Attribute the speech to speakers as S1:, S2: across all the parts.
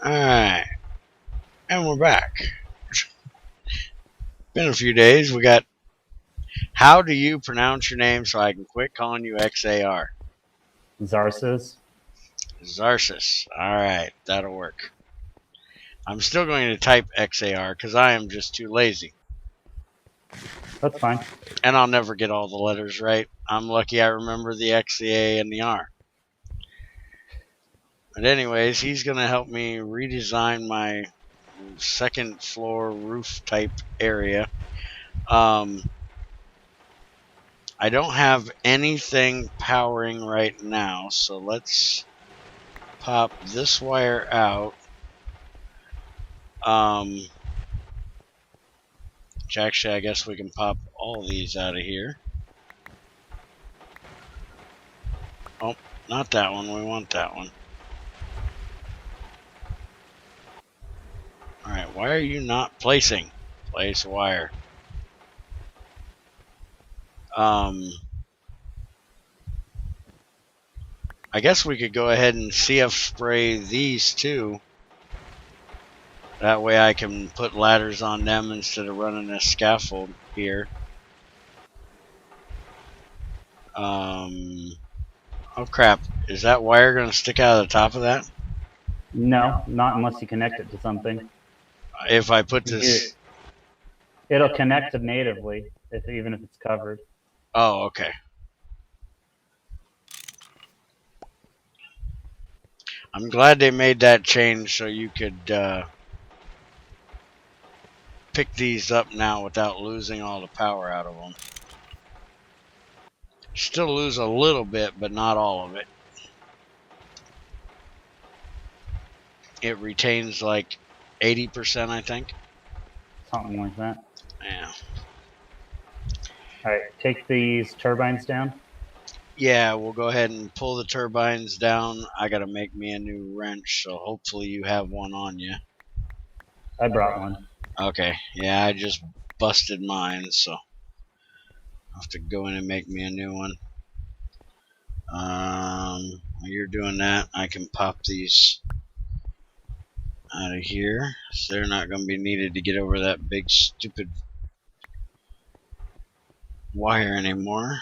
S1: Alright, and we're back. Been a few days. We got, how do you pronounce your name so I can quit calling you XAR?
S2: Xarses.
S1: Xarses. Alright, that'll work. I'm still going to type XAR because I am just too lazy.
S2: That's fine.
S1: And I'll never get all the letters right. I'm lucky I remember the X, the A, and the R. But anyways, he's going to help me redesign my second floor roof type area. I don't have anything powering right now, so let's pop this wire out. Which actually, I guess we can pop all these out of here. Oh, not that one. We want that one. Alright, why are you not placing? Place wire. I guess we could go ahead and CF spray these too. That way I can put ladders on them instead of running a scaffold here. Oh crap, is that wire going to stick out of the top of that?
S2: No, not unless you connect it to something.
S1: If I put this...
S2: It'll connect natively, even if it's covered.
S1: Oh, okay. I'm glad they made that change so you could pick these up now without losing all the power out of them. Still lose a little bit, but not all of it. It retains like 80%, I think.
S2: Something like that.
S1: Yeah.
S2: Alright, take these turbines down.
S1: Yeah, we'll go ahead and pull the turbines down. I gotta make me a new wrench, so hopefully you have one on you.
S2: I brought one.
S1: Okay, yeah, I just busted mine, so I'll have to go in and make me a new one. While you're doing that, I can pop these out of here, so they're not going to be needed to get over that big stupid wire anymore.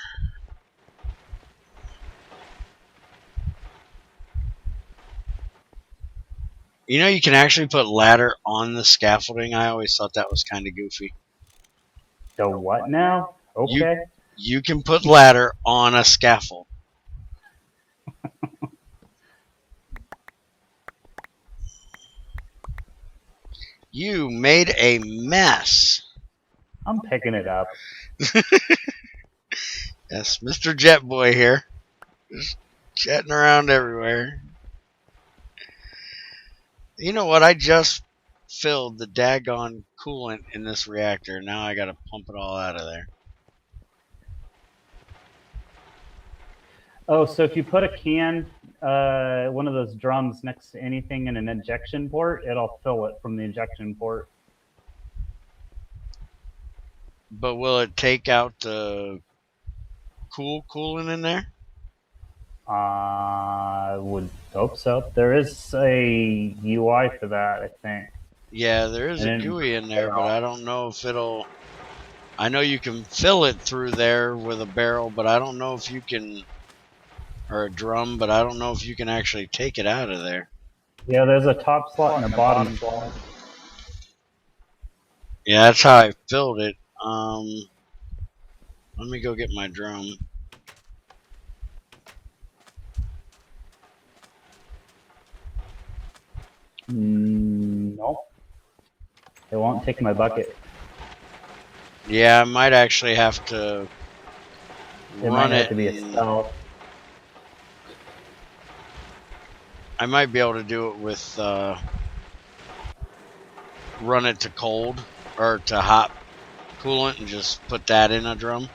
S1: You know, you can actually put ladder on the scaffolding. I always thought that was kind of goofy.
S2: The what now? Okay.
S1: You can put ladder on a scaffold. You made a mess.
S2: I'm picking it up.
S1: Yes, Mr. Jet Boy here. Just jetting around everywhere. You know what? I just filled the daggone coolant in this reactor. Now I gotta pump it all out of there.
S2: Oh, so if you put a can, one of those drums next to anything in an injection port, it'll fill it from the injection port.
S1: But will it take out the coolant in there?
S2: I would hope so. There is a UI for that, I think.
S1: Yeah, there is a GUI in there, but I don't know if it'll... I know you can fill it through there with a barrel, but I don't know if you can... Or a drum, but I don't know if you can actually take it out of there.
S2: Yeah, there's a top slot and a bottom slot.
S1: Yeah, that's how I filled it. Let me go get my drum.
S2: Nope. It won't take my bucket.
S1: Yeah, I might actually have to
S2: It might have to be a spell.
S1: I might be able to do it with run it to cold or to hot coolant and just put that in a drum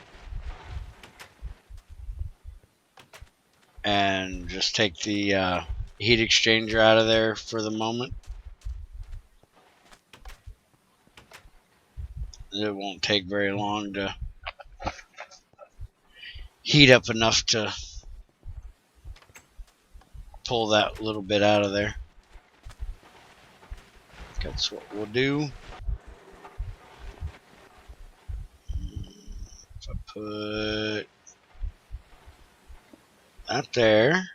S1: and just take the heat exchanger out of there for the moment. It won't take very long to heat up enough to pull that little bit out of there. That's what we'll do. If I put that there,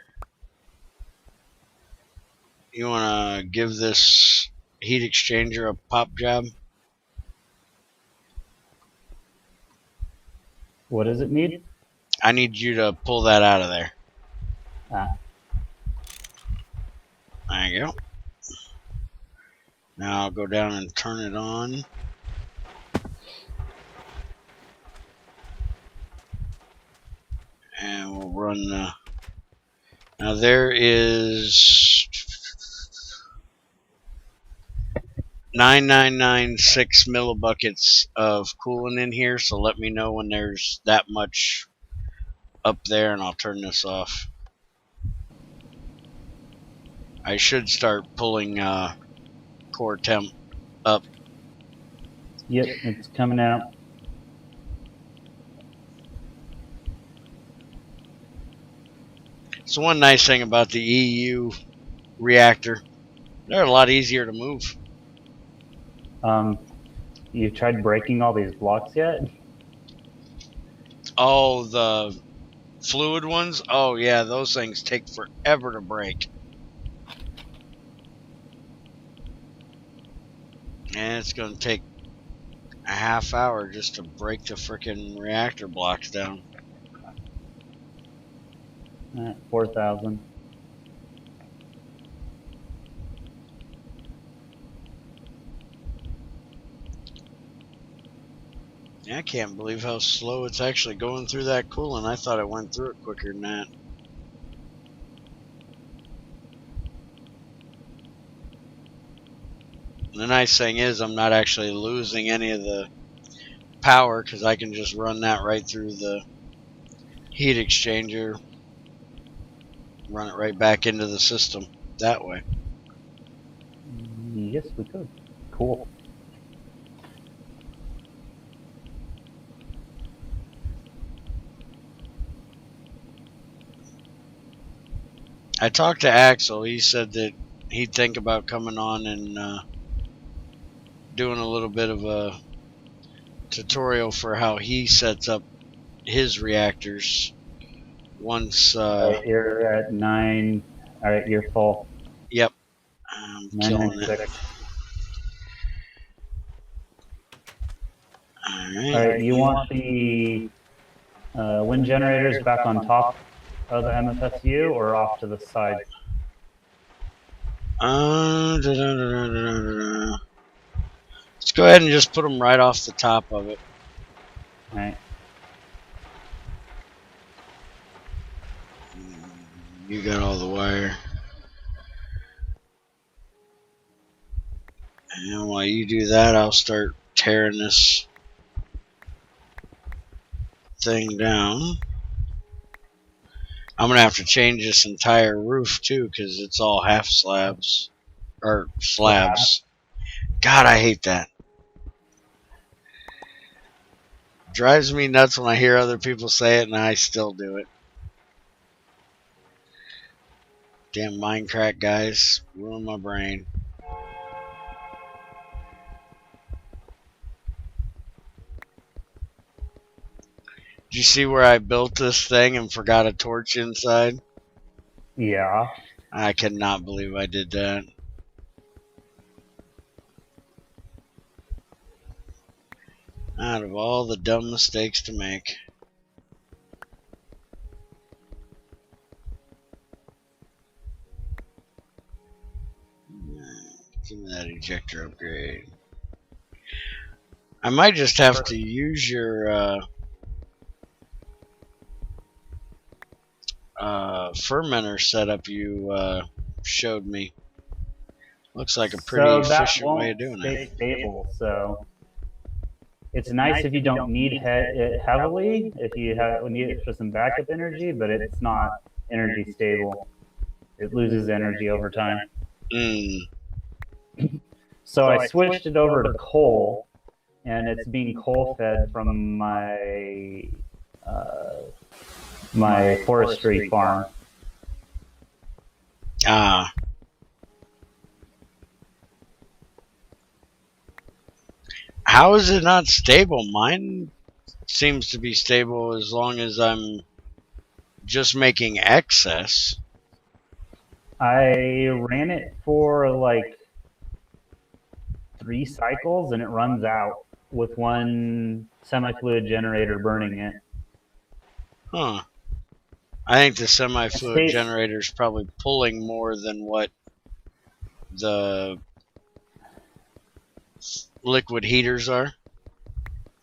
S1: you want to give this heat exchanger a pop job?
S2: What does it need?
S1: I need you to pull that out of there.
S2: Ah.
S1: There you go. Now I'll go down and turn it on. And we'll run the... Now there is 9996 millibuckets of coolant in here, so let me know when there's that much up there and I'll turn this off. I should start pulling core temp up.
S2: Yep, it's coming out.
S1: So one nice thing about the EU reactor, they're a lot easier to move.
S2: You tried breaking all these blocks yet?
S1: Oh, the fluid ones? Oh yeah, those things take forever to break. And it's going to take a half hour just to break the frickin' reactor blocks down.
S2: 4,000.
S1: Yeah, I can't believe how slow it's actually going through that coolant. I thought it went through it quicker than that. The nice thing is I'm not actually losing any of the power because I can just run that right through the heat exchanger, run it right back into the system that way.
S2: Yes, we could. Cool.
S1: I talked to Axel. He said that he'd think about coming on and doing a little bit of a tutorial for how he sets up his reactors once
S2: Alright, you're at 9. Alright, you're full.
S1: yep, I'm killing it.
S2: Alright, you want the wind generators back on top of the MFSU or off to the side?
S1: Let's go ahead and just put them right off the top of it.
S2: Alright.
S1: You got all the wire. And while you do that, I'll start tearing this thing down. I'm gonna have to change this entire roof too because it's all half slabs or slabs. God, I hate that. Drives me nuts when I hear other people say it and I still do it. Damn Minecraft guys ruin my brain. Did you see where I built this thing and forgot a torch inside?
S2: Yeah.
S1: I cannot believe I did that. Out of all the dumb mistakes to make. Give me that ejector upgrade. I might just have to use your fermenter setup you showed me. Looks like a pretty efficient way of doing it.
S2: Stable, so it's nice if you don't need it heavily, if you need it for some backup energy, but it's not energy stable. It loses energy over time. So I switched it over to coal, and it's being coal fed from my my forestry farm.
S1: Ah. How is it not stable? Mine seems to be stable as long as I'm just making excess.
S2: I ran it for like 3 cycles and it runs out with one semi-fluid generator burning it.
S1: Huh. I think the
S2: It
S1: semi-fluid
S2: stays,
S1: generator is probably pulling more than what the liquid heaters are.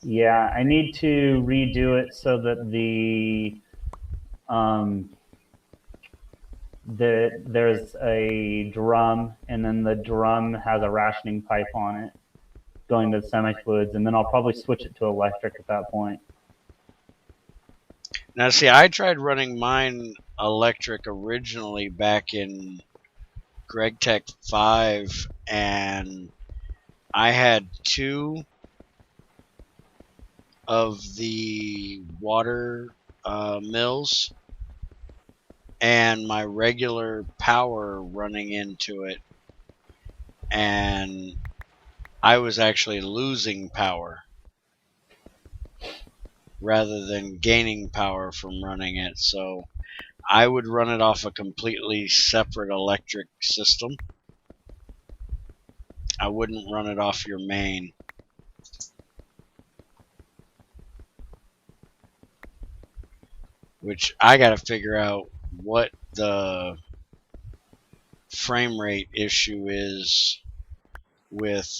S2: yeah, I need to redo it so that um, there's a drum, and then the drum has a rationing pipe on it going to the semi-fluids, and then I'll probably switch it to electric at that point.
S1: Now, see, I tried running mine electric originally back in Gregtech 5, and I had 2 of the water mills and my regular power running into it, and I was actually losing power rather than gaining power from running it. So I would run it off a completely separate electric system. I wouldn't run it off your main. Which I gotta figure out what the frame rate issue is with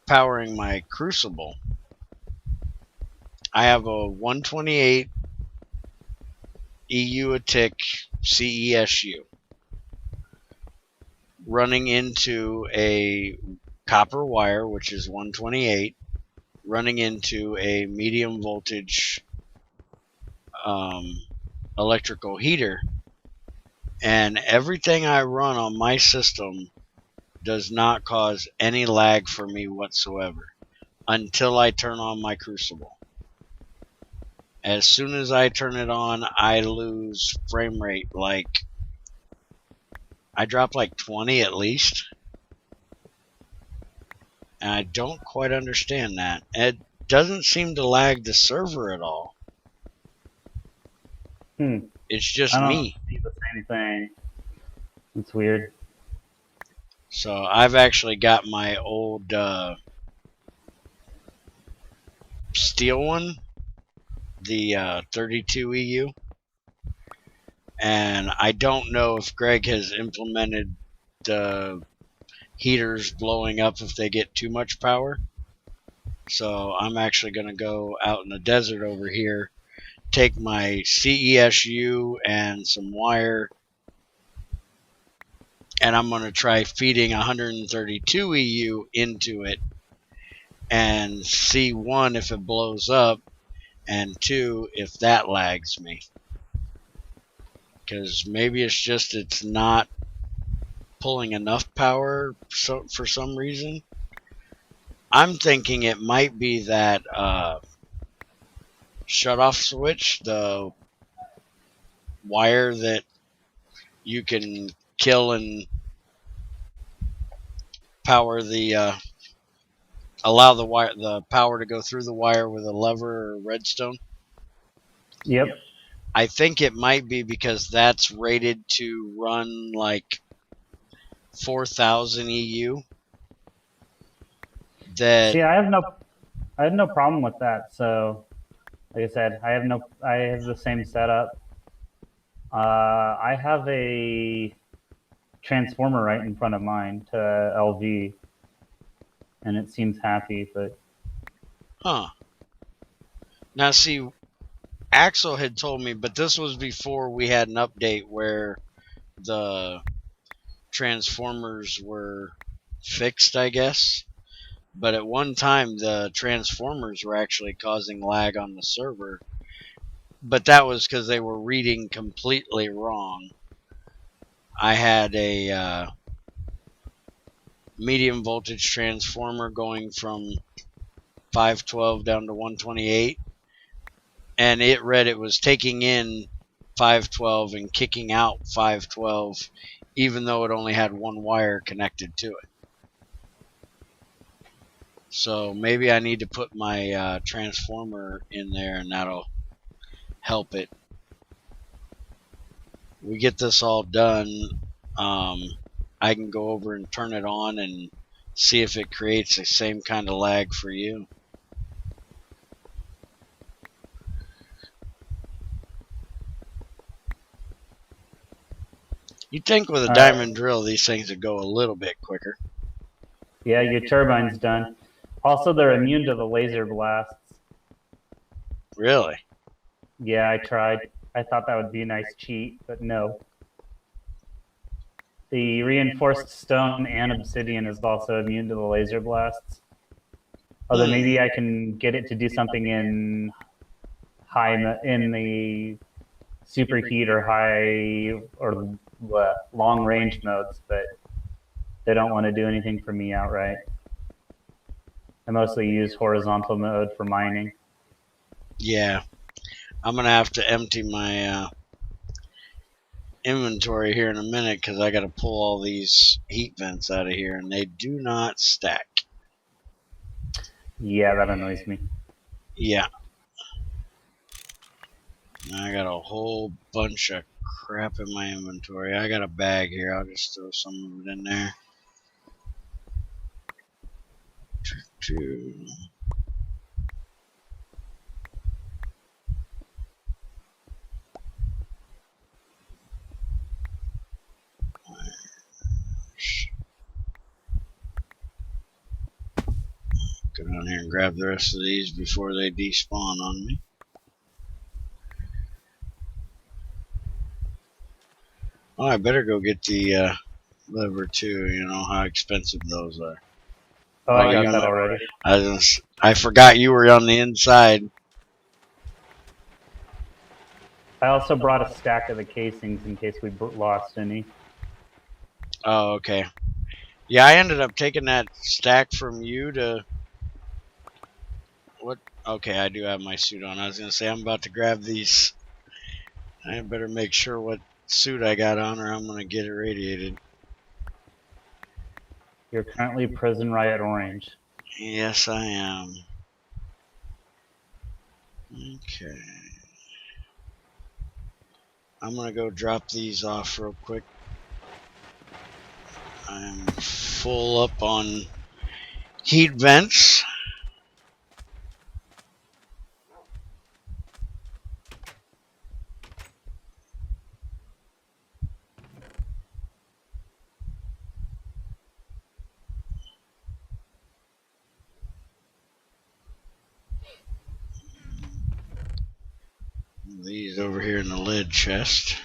S1: powering my Crucible. I have a 128 EU a tick CESU running into a copper wire, which is 128, running into a medium voltage electrical heater, and everything I run on my system does not cause any lag for me whatsoever until I turn on my Crucible. As soon as I turn it on, I lose frame rate. Like, I drop like 20 at least. And I don't quite understand that. It doesn't seem to lag the server at all. It's just
S2: I don't
S1: me.
S2: see the same thing. It's weird.
S1: So I've actually got my old steel one, the 32 EU. And I don't know if Greg has implemented the heaters blowing up if they get too much power. So I'm actually going to go out in the desert over here, take my CESU and some wire, and I'm going to try feeding 132 EU into it and see, 1, if it blows up, and 2, if that lags me. Because maybe it's just it's not pulling enough power for some reason. I'm thinking it might be that shut-off switch, the wire that you can kill and power the allow the power to go through the wire with a lever or redstone.
S2: Yep.
S1: I think it might be because that's rated to run like 4,000 EU. That
S2: See, I have no problem with that. So, like I said, I have the same setup. I have a transformer right in front of mine to LV, and it seems happy. But
S1: now see, Axel had told me, but this was before we had an update where the transformers were fixed, I guess. But at one time, the transformers were actually causing lag on the server. But that was because they were reading completely wrong. I had a medium voltage transformer going from 512 down to 128, and it read it was taking in 512 and kicking out 512, even though it only had one wire connected to it. So maybe I need to put my transformer in there, and that'll help it. We get this all done. I can go over and turn it on and see if it creates the same kind of lag for you. You'd think with a diamond drill these things would go a little bit quicker.
S2: Yeah, your turbine's done. Also, they're immune to the laser blasts.
S1: Really?
S2: Yeah, I tried. I thought that would be a nice cheat, but no. The reinforced stone and obsidian is also immune to the laser blasts. Although maybe I can get it to do something in the superheat or high or long range modes, but they don't want to do anything for me outright. I mostly use horizontal mode for mining.
S1: Yeah, I'm gonna have to empty my inventory here in a minute because I got to pull all these heat vents out of here, and they do not stack.
S2: Yeah, that annoys me.
S1: Yeah. I got a whole bunch of crap in my inventory. I got a bag here. I'll just throw some of it in there. Go down here and grab the rest of these before they despawn on me. Oh, I better go get the lever too. You know how expensive those are.
S2: Oh, I got that already.
S1: I forgot you were on the inside.
S2: I also brought a stack of the casings in case we lost any.
S1: Oh, okay. Yeah, I ended up taking that stack from you to... What? Okay, I do have my suit on. I was going to say, I'm about to grab these. I better make sure what suit I got on or I'm going to get irradiated.
S2: You're currently Prison Riot Orange.
S1: Yes, I am. Okay. I'm going to go drop these off real quick. I'm full up on heat vents. These over here in the lead chest.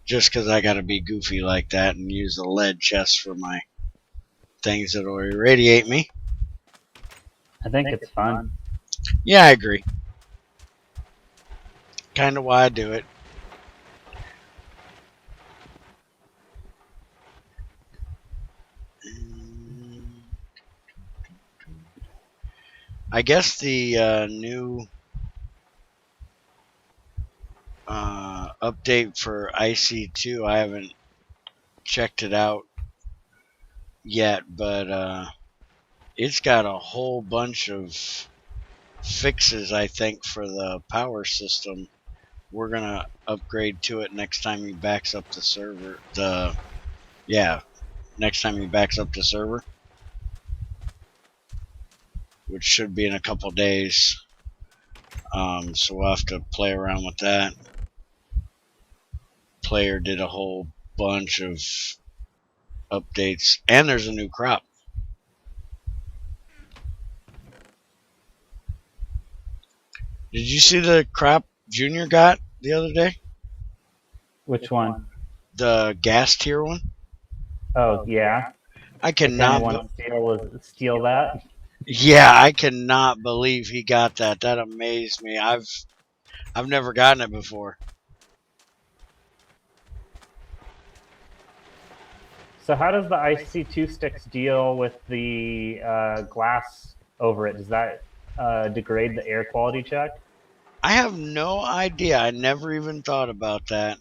S1: Just because I got to be goofy like that and use the lead chest for my things that will irradiate me.
S2: I think it's fun.
S1: Yeah, I agree. Kind of why I do it. I guess the new update for IC2, I haven't checked it out yet, but it's got a whole bunch of fixes, I think, for the power system. We're going to upgrade to it next time he backs up the server. Next time he backs up the server, which should be in a couple days. So we'll have to play around with that. Player did a whole bunch of updates, and there's a new crop. Did you see the crop Junior got the other day?
S2: Which one?
S1: The gas tier one?
S2: Oh, yeah.
S1: I cannot
S2: want to steal that.
S1: Yeah, I cannot believe he got that. That amazed me. I've never gotten it before.
S2: So how does the IC2 sticks deal with the glass over it? Does that degrade the air quality check?
S1: I have no idea. I never even thought about that.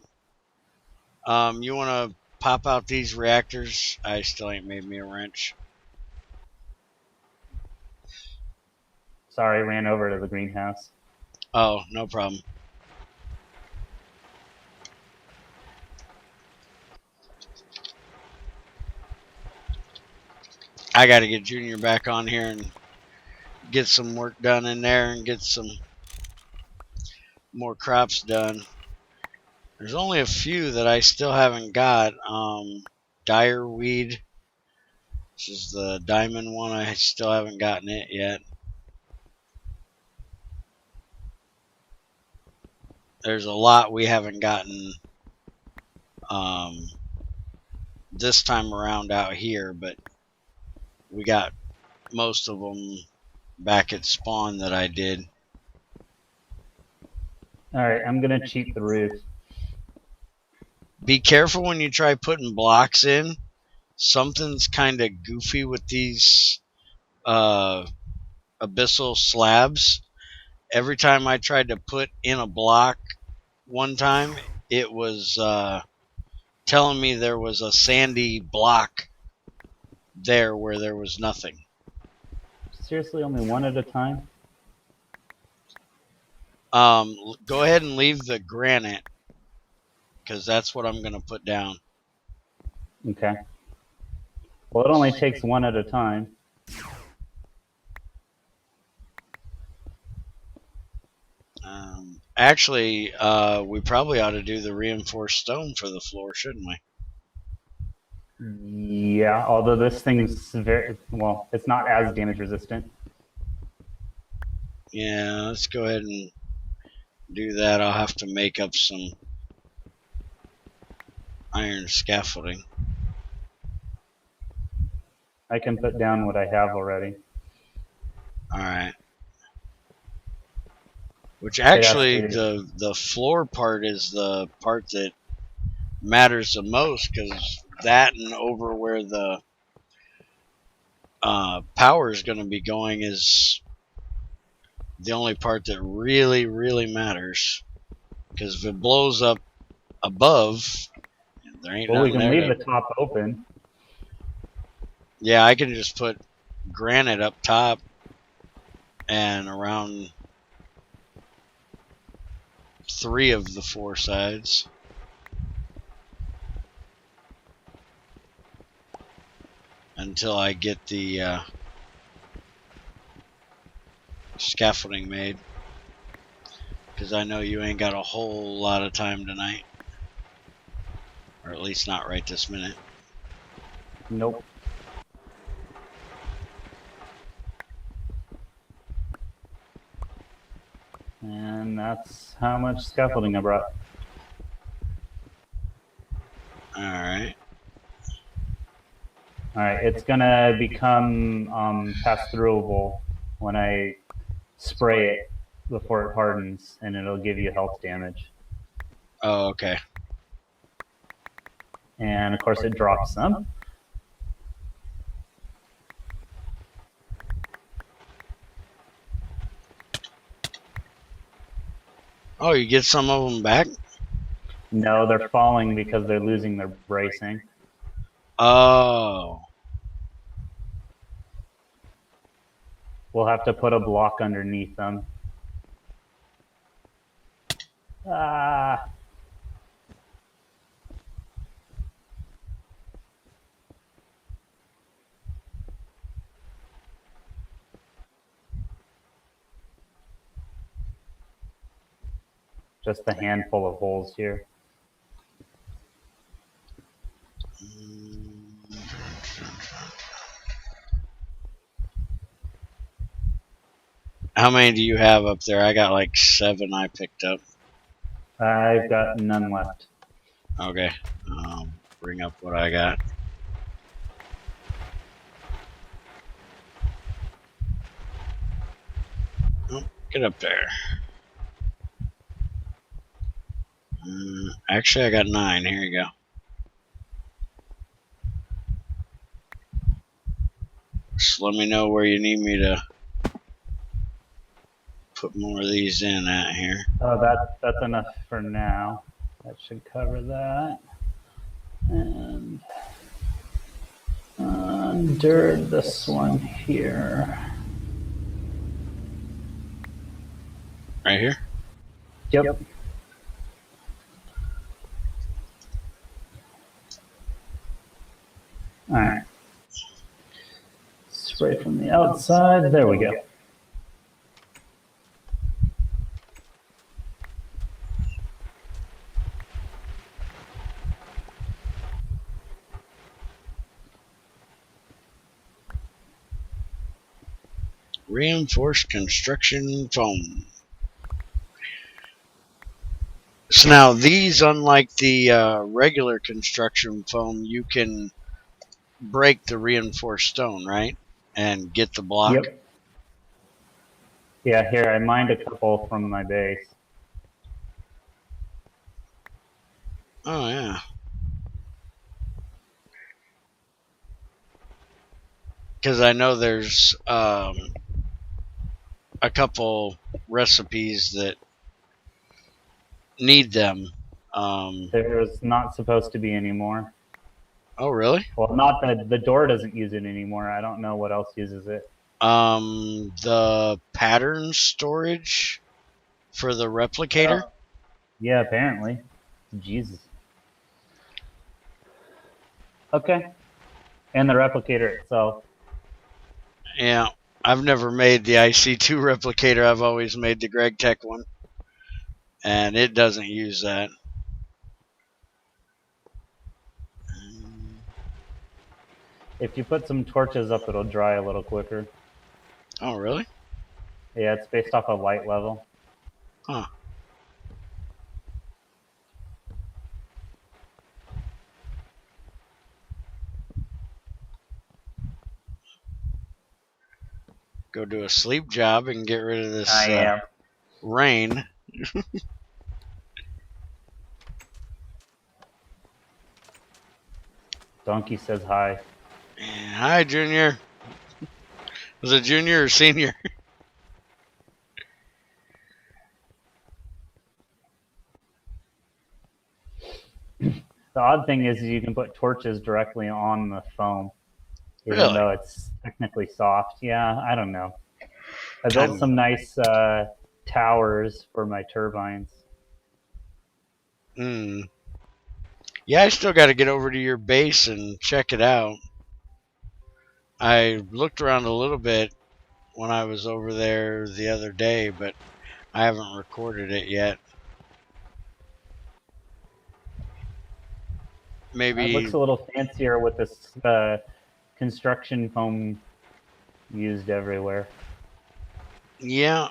S1: You want to pop out these reactors. I still ain't made me a wrench.
S2: Sorry, ran over to the greenhouse.
S1: Oh, no problem. I got to get Junior back on here and get some work done in there and get some more crops done. There's only a few that I still haven't got. Dire weed. This is the diamond one. I still haven't gotten it yet. There's a lot we haven't gotten this time around out here, but we got most of them back at spawn that I did.
S2: Alright, I'm going to cheat the roof.
S1: Be careful when you try putting blocks in. Something's kind of goofy with these abyssal slabs. Every time I tried to put in a block one time, it was telling me there was a sandy block there where there was nothing.
S2: Seriously, only one at a time?
S1: Go ahead and leave the granite, because that's what I'm going to put down.
S2: Okay. Well, it only takes one at a time.
S1: Actually, we probably ought to do the reinforced stone for the floor, shouldn't we?
S2: Yeah, although this thing's very, well, it's not as damage resistant.
S1: Yeah, let's go ahead and do that. I'll have to make up some iron scaffolding.
S2: I can put down what I have already.
S1: Alright. Which actually, the floor part is the part that matters the most, because that and over where the power is going to be going is the only part that really, really matters. Because if it blows up above, there ain't
S2: well, we
S1: nothing
S2: can
S1: there
S2: leave the top open.
S1: Yeah, I can just put granite up top and around 3 of the 4 sides. Until I get the scaffolding made. Because I know you ain't got a whole lot of time tonight. Or at least not right this minute.
S2: Nope. And that's how much scaffolding I brought.
S1: Alright.
S2: Alright, it's gonna become pass-throughable when I spray it before it hardens, and it'll give you health damage.
S1: Oh, okay.
S2: And of course it drops some.
S1: Oh, you get some of them back?
S2: No, they're falling because they're losing their bracing.
S1: Oh.
S2: We'll have to put a block underneath them. Ah. Just a handful of holes here.
S1: How many do you have up there? I got like 7 I picked up.
S2: I've got none left.
S1: Okay. Bring up what I got. Oh, get up there. Actually, I got 9. Here you go. Just let me know where you need me to put more of these in at here.
S2: Oh, that's enough for now. That should cover that. And under this one here.
S1: Right here?
S2: Yep. All right. Spray from the outside. There we go.
S1: Reinforced construction foam. So now these, unlike the regular construction foam, you can break the reinforced stone, right? And get the block?
S2: Yep. Yeah, here, I mined a couple from my base.
S1: Oh, yeah. Because I know there's a couple recipes that need them.
S2: There's not supposed to be anymore.
S1: Oh, really?
S2: Well, not that the door doesn't use it anymore. I don't know what else uses it.
S1: The pattern storage for the replicator?
S2: Yeah, apparently. Jesus. Okay. And the replicator itself.
S1: Yeah. I've never made the IC2 replicator. I've always made the Gregtech one. And it doesn't use that.
S2: If you put some torches up, it'll dry a little quicker.
S1: Oh, really?
S2: Yeah, it's based off a light level.
S1: Huh. Go do a sleep job and get rid of this rain.
S2: Donkey says hi.
S1: Hi, Junior. Was it junior or senior?
S2: The odd thing is you can put torches directly on the foam, even
S1: Really?
S2: though it's technically soft. Yeah, I don't know. I built some nice towers for my turbines.
S1: Yeah, I still got to get over to your base and check it out. I looked around a little bit when I was over there the other day, but I haven't recorded it yet. Maybe
S2: it looks a little fancier with this construction foam used everywhere.
S1: Yeah.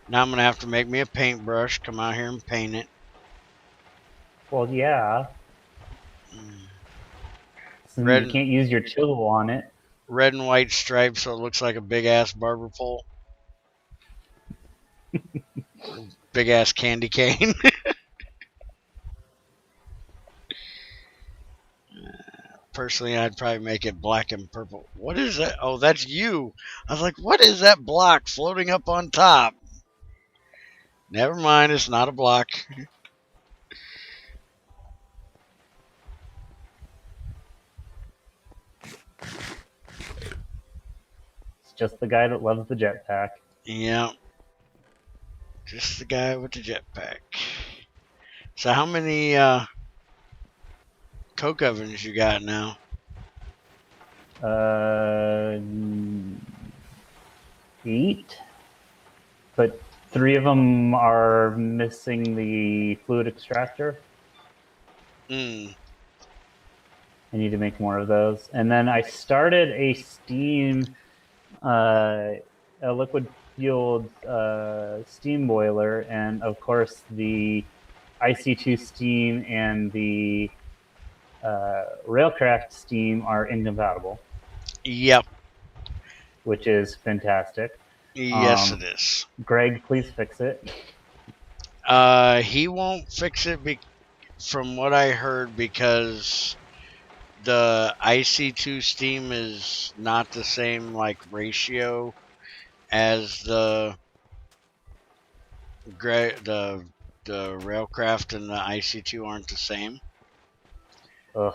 S1: Now I'm going to have to make me a paintbrush, come out here and paint it.
S2: Well, yeah. So you can't use your chisel on it.
S1: Red and white stripes so it looks like a big-ass barber pole. Big-ass candy cane. Personally, I'd probably make it black and purple. What is that? Oh, that's you. I was like, what is that block floating up on top? Never mind, it's not a block.
S2: It's just the guy that loves the jetpack.
S1: Yeah. Just the guy with the jetpack. So how many coke ovens you got now?
S2: 8. But 3 of them are missing the fluid extractor. I need to make more of those. And then I started a liquid fueled steam boiler, and of course the IC2 steam and the Railcraft steam are incompatible.
S1: Yep.
S2: Which is fantastic.
S1: Yes, it is.
S2: Greg, please fix it.
S1: He won't fix it from what I heard, because the IC2 steam is not the same ratio as the Railcraft, and the IC2 aren't the same.
S2: Ugh.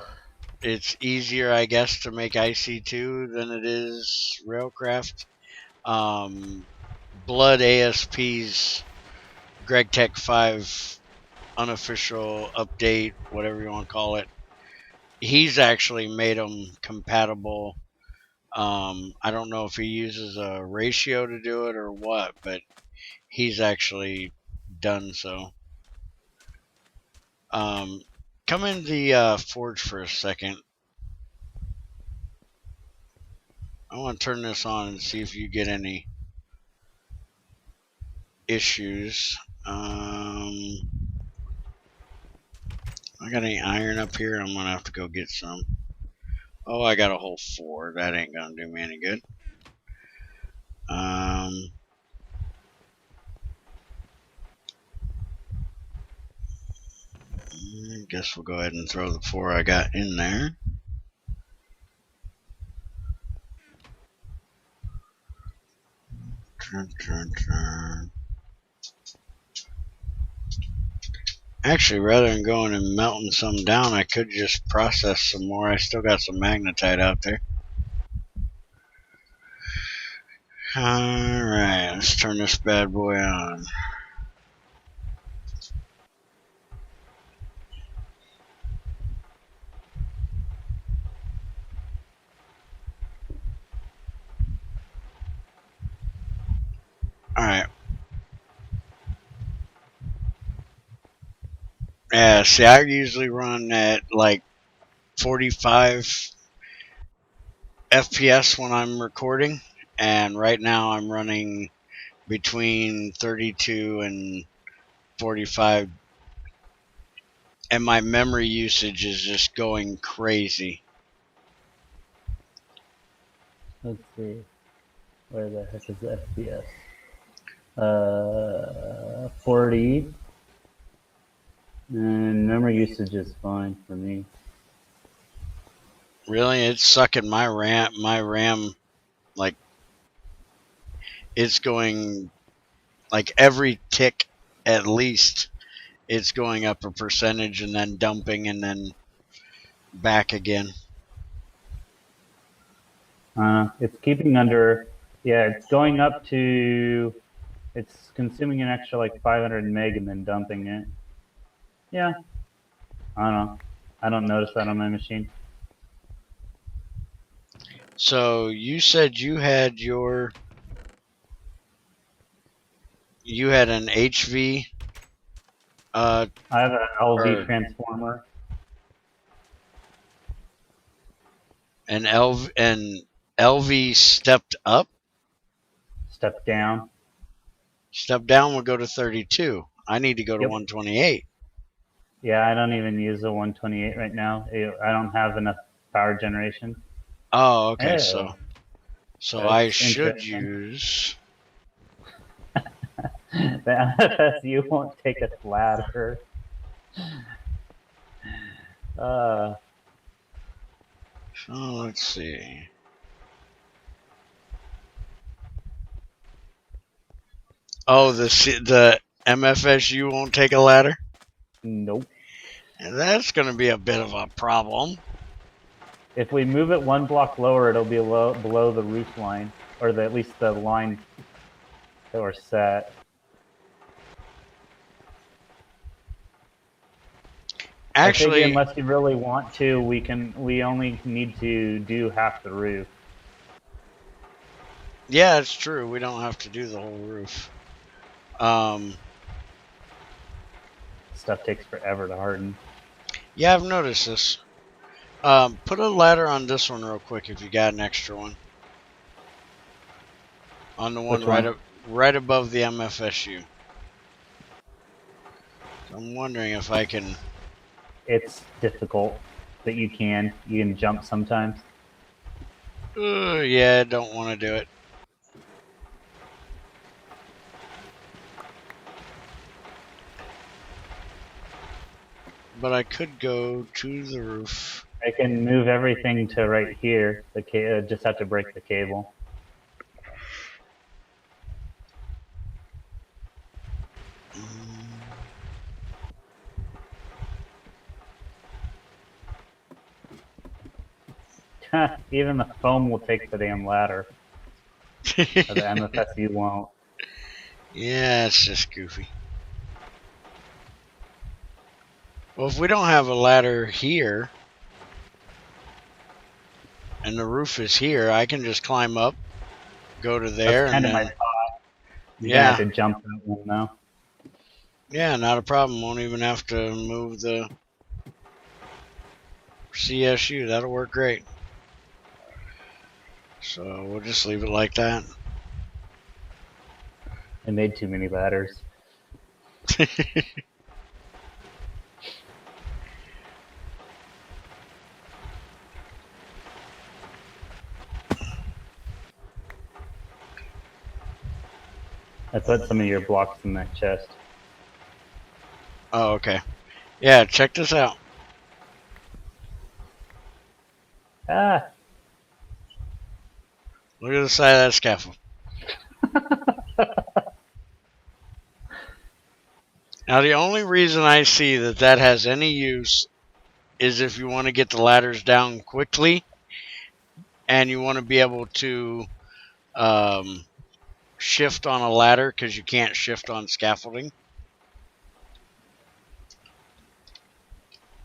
S1: It's easier, I guess, to make IC2 than it is Railcraft. Blood ASP's Gregtech 5 unofficial update, whatever you want to call it, he's actually made them compatible. I don't know if he uses a ratio to do it or what, but he's actually done so. Come in the forge for a second. I want to turn this on and see if you get any issues. I got any iron up here? I'm gonna have to go get some. Oh, I got a whole 4. That ain't gonna do me any good. I guess we'll go ahead and throw the 4 I got in there. Actually, rather than going and melting some down, I could just process some more. I still got some magnetite out there. Alright, let's turn this bad boy on. Alright. Yeah, see, I usually run at like 45 FPS when I'm recording, and right now I'm running between 32 and 45, and my memory usage is just going crazy.
S2: Let's see. Where the heck is the FPS? 40. And memory usage is fine for me.
S1: Really, it's sucking my RAM. My RAM, like, it's going like every tick at least. It's going up a percentage and then dumping and then back again.
S2: It's keeping under. Yeah, it's going up to. It's consuming an extra like 500 meg and then dumping it. Yeah. I don't know. I don't notice that on my machine.
S1: So you said you had an HV.
S2: I have an LV transformer.
S1: An LV stepped up.
S2: Step down.
S1: Step down will go to 32. I need to go to
S2: Yep.
S1: 128.
S2: Yeah, I don't even use a 128 right now. I don't have enough power generation.
S1: Oh, okay.
S2: Oh,
S1: So I
S2: that's
S1: should
S2: interesting.
S1: use.
S2: The MFSU won't take a ladder.
S1: So let's see. Oh, the MFSU won't take a ladder?
S2: Nope.
S1: And that's going to be a bit of a problem.
S2: If we move it one block lower, it'll be below the roof line, or at least the line that we're set.
S1: Actually,
S2: unless you really want to, we only need to do half the roof.
S1: Yeah, it's true. We don't have to do the whole roof.
S2: Stuff takes forever to harden.
S1: Yeah, I've noticed this. Put a ladder on this one real quick if you got an extra one. On the one right above the MFSU. I'm wondering if I can.
S2: It's difficult, but you can jump sometimes.
S1: Yeah, I don't want to do it. But I could go to the roof.
S2: I can move everything to right here. Just have to break the cable. Even the foam will take the damn ladder. Or the MFSU won't.
S1: Yeah, it's just goofy. Well, if we don't have a ladder here, and the roof is here, I can just climb up, go to there,
S2: That's kind
S1: and
S2: of my
S1: then...
S2: thought. You're gonna have
S1: Yeah.
S2: to jump that one though.
S1: Yeah, not a problem. Won't even have to move the CSU. That'll work great. So we'll just leave it like that.
S2: I made too many ladders. I put some of your blocks in that chest.
S1: Oh, okay. Yeah, check this out.
S2: Ah!
S1: Look at the side of that scaffold. Now, the only reason I see that that has any use is if you want to get the ladders down quickly and you want to be able to shift on a ladder because you can't shift on scaffolding.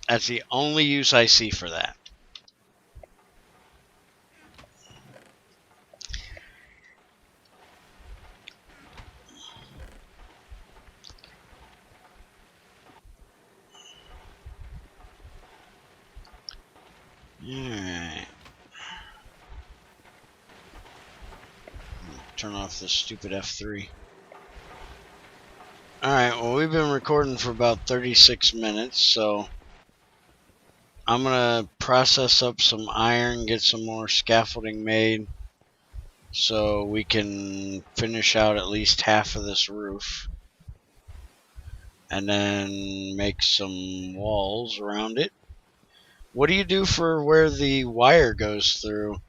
S1: That's the only use I see for that. Alright. Turn off this stupid F3. Alright, well, we've been recording for about 36 minutes, so I'm going to process up some iron, get some more scaffolding made, so we can finish out at least half of this roof. And then make some walls around it. What do you do for where the wire goes through?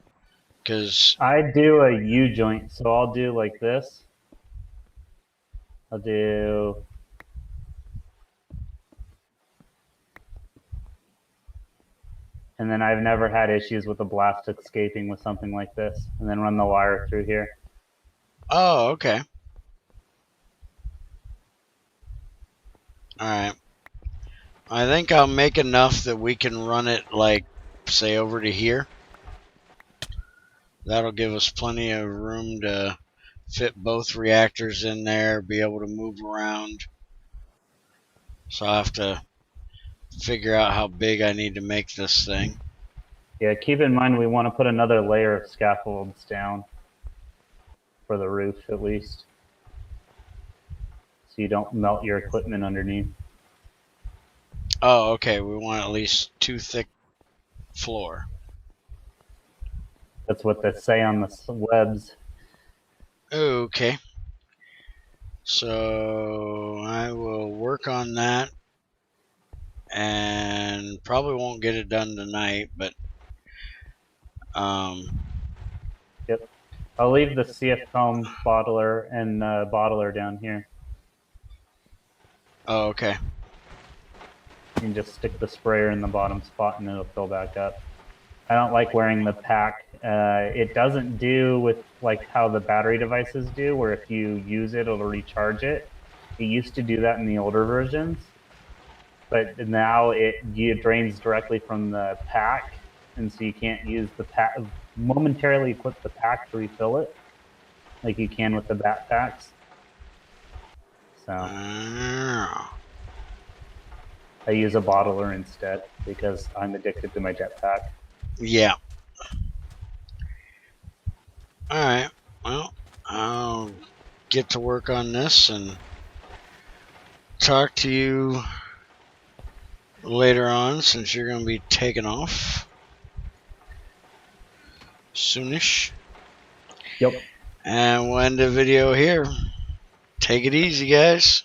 S1: Because
S2: I do a U-joint, so I'll do like this. I'll do... And then I've never had issues with the blast escaping with something like this. And then run the wire through here.
S1: Oh, okay. Alright. I think I'll make enough that we can run it, like, say, over to here. That'll give us plenty of room to fit both reactors in there, be able to move around. So I'll have to figure out how big I need to make this thing.
S2: Yeah, keep in mind we want to put another layer of scaffolds down. For the roof, at least. So you don't melt your equipment underneath.
S1: Oh, okay. We want at least 2 thick floor.
S2: That's what they say on the webs.
S1: Okay. So I will work on that and probably won't get it done tonight, but
S2: Yep. I'll leave the CF foam bottler and bottler down here.
S1: Oh, okay.
S2: You can just stick the sprayer in the bottom spot and it'll fill back up. I don't like wearing the pack. It doesn't do with like how the battery devices do, where if you use it, it'll recharge it. It used to do that in the older versions, but now it drains directly from the pack, and so you can't use the pack, momentarily equip the pack to refill it, like you can with the bat packs. So I use a bottler instead because I'm addicted to my jetpack.
S1: Yeah. Alright. Well, I'll get to work on this and talk to you later on since you're going to be taking off soonish.
S2: Yep.
S1: And we'll end the video here. Take it easy, guys.